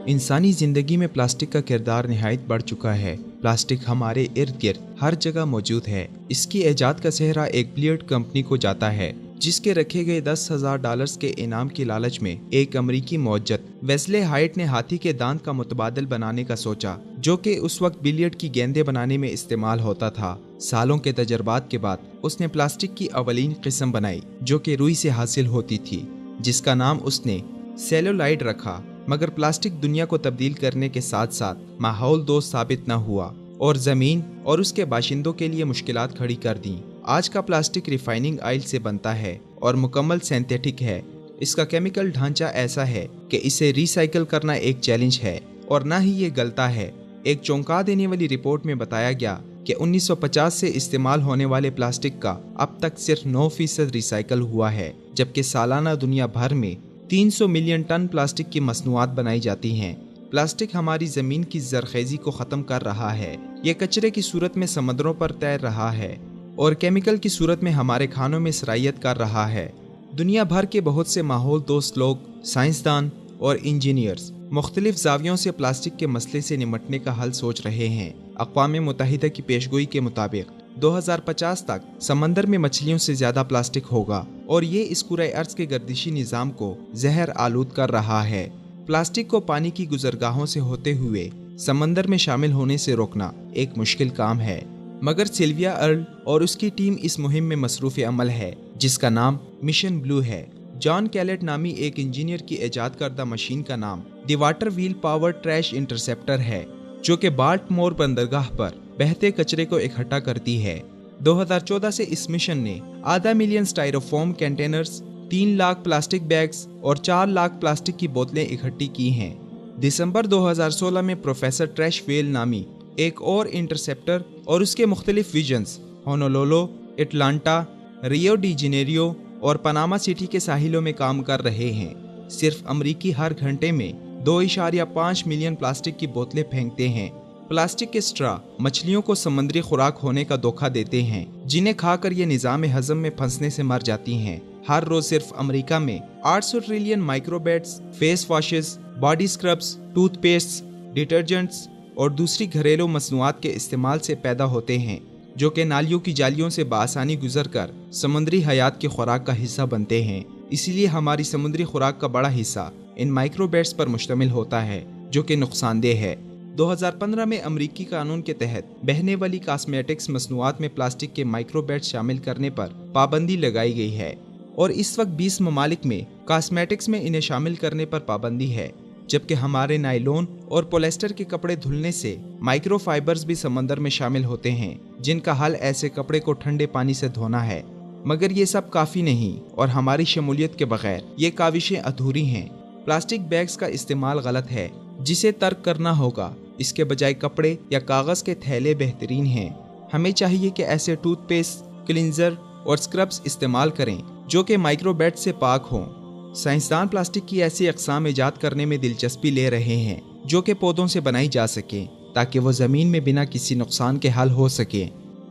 इंसानी ज़िंदगी में प्लास्टिक का किरदार निहायत बढ़ चुका है। प्लास्टिक हमारे इर्द गिर्द हर जगह मौजूद है। इसकी ईजाद का सेहरा एक बिलियर्ड कंपनी को जाता है, जिसके रखे गए $10,000 के इनाम की लालच में एक अमरीकी मौजद वेस्ले हाइट ने हाथी के दांत का मुतबादिल बनाने का सोचा, जो कि उस वक्त बिलियर्ड की गेंदें बनाने में इस्तेमाल होता था। सालों के तजर्बात के बाद उसने प्लास्टिक की अवलीन किस्म बनाई, जो कि रुई से हासिल होती थी, जिसका नाम उसने सेलुलाइड रखा। मगर प्लास्टिक दुनिया को तब्दील करने के साथ साथ माहौल दोस्त साबित न हुआ और ज़मीन और उसके बाशिंदों के लिए मुश्किलात खड़ी कर दी। आज का प्लास्टिक रिफाइनिंग ऑयल से बनता है और मुकम्मल सिंथेटिक है। इसका केमिकल ढांचा ऐसा है कि इसे रिसाइकल करना एक चैलेंज है और ना ही ये गलता है। एक चौंका देने वाली रिपोर्ट में बताया गया कि 1950 से इस्तेमाल होने वाले प्लास्टिक का अब तक सिर्फ 9% रिसाइकल हुआ है, जबकि सालाना दुनिया भर में 300 मिलियन टन प्लास्टिक की मसनूआत बनाई जाती हैं। प्लास्टिक हमारी ज़मीन की ज़रख़ेज़ी को ख़त्म कर रहा है। ये कचरे की सूरत में समुद्रों पर तैर रहा है और केमिकल की सूरत में हमारे खानों में सरायत कर रहा है। दुनिया भर के बहुत से माहौल दोस्त लोग, साइंसदान और इंजीनियर्स मुख्तलिफ ज़ावियों से प्लास्टिक के मसले से निमटने का हल सोच रहे हैं। अक़वाम मुत्तहिदा की पेशगोई के मुताबिक 2050 तक समंदर में मछलियों से ज़्यादा प्लास्टिक होगा और ये इस कुरे अर्ज़ के गर्दिशी निज़ाम को ज़हर आलूद कर रहा है। प्लास्टिक को पानी की गुज़रगाहों से होते हुए समंदर में शामिल होने से रोकना एक मुश्किल काम है, मगर सिल्विया अर्ल और उसकी टीम इस मुहिम में मसरूफ़ अमल है, जिसका नाम मिशन ब्लू है। जॉन कैलेट नामी एक इंजीनियर की ईजाद करदा मशीन का नाम the water wheel power trash interceptor है, जो कि बाल्टमोर बंदरगाह पर बहते कचरे को इकट्ठा करती है। 2014 से इस मिशन ने 0.5 million styrofoam containers, 3 lakh plastic bags और 4 लाख प्लास्टिक की बोतलें इकट्ठी की हैं। दिसंबर 2016 में प्रोफेसर ट्रैश व्हेल नामी एक और इंटरसेप्टर और उसके मुख्तलिफ visions Honolulu, Atlanta, Rio de Janeiro और पनामा सिटी के साहिलों में काम कर रहे हैं। सिर्फ अमरीकी हर घंटे में 2.5 मिलियन प्लास्टिक की बोतलें फेंकते हैं। प्लास्टिक के स्ट्रा मछलियों को समुद्री खुराक होने का धोखा देते हैं, जिन्हें खाकर ये निज़ाम हज़म में फंसने से मर जाती हैं। हर रोज सिर्फ अमेरिका में 800 trillion microbeads, face washes, body scrubs, toothpaste, detergents और दूसरी घरेलू मसनूआत के इस्तेमाल से पैदा होते हैं, जो कि नालियों की जालियों से बआसानी गुजर कर समुद्री हयात की खुराक का हिस्सा बनते हैं। इसीलिए हमारी समुद्री खुराक का बड़ा हिस्सा इन माइक्रोबैट्स पर मुश्तमिल होता है, जो कि नुकसानदेह है। 2015 में अमरीकी कानून के तहत बहने वाली कॉस्मेटिक्स मसनूआत में प्लास्टिक के माइक्रोबैट्स शामिल करने पर पाबंदी लगाई गई है और इस वक्त 20 ममालिक में कॉस्मेटिक्स में इन्हें शामिल करने पर पाबंदी है, जबकि हमारे नायलॉन और पोलिएस्टर के कपड़े धुलने से माइक्रोफाइबर्स भी समंदर में शामिल होते हैं, जिनका हल ऐसे कपड़े को ठंडे पानी से धोना है। मगर ये सब काफ़ी नहीं और हमारी शमूलियत के बगैर ये काविशें अधूरी हैं। प्लास्टिक बैग्स का इस्तेमाल गलत है, जिसे तर्क करना होगा। इसके बजाय कपड़े या कागज़ के थैले बेहतरीन हैं। हमें चाहिए कि ऐसे टूथपेस्ट, क्लिंजर और स्क्रब्स इस्तेमाल करें जो कि माइक्रोबैट से पाक हों। साइंसदान प्लास्टिक की ऐसी अक़साम ईजाद करने में दिलचस्पी ले रहे हैं जो कि पौधों से बनाई जा सकें, ताकि वो ज़मीन में बिना किसी नुकसान के हल हो सके।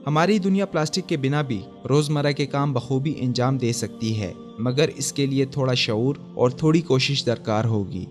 हमारी दुनिया प्लास्टिक के बिना भी रोज़मर्रा के काम बखूबी अंजाम दे सकती है, मगर इसके लिए थोड़ा शऊर और थोड़ी कोशिश दरकार होगी।